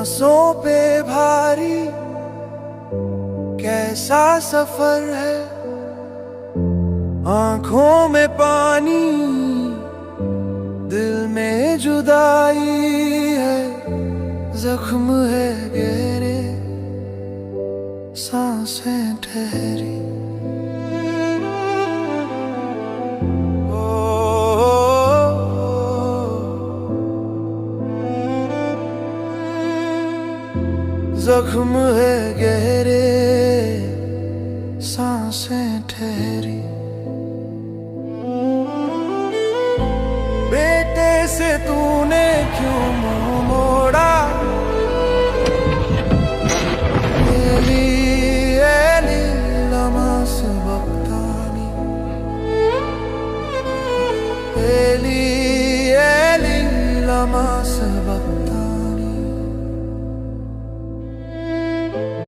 सांसों पे भारी कैसा सफर है, आंखों में पानी दिल में जुदाई है, जख्म है गहरे सांसें ठहरी। जख्म है गहरे सांसें ठहरी। बेटे से तूने क्यों मुंह मोड़ा, एली एली लमास बक्तानी, एली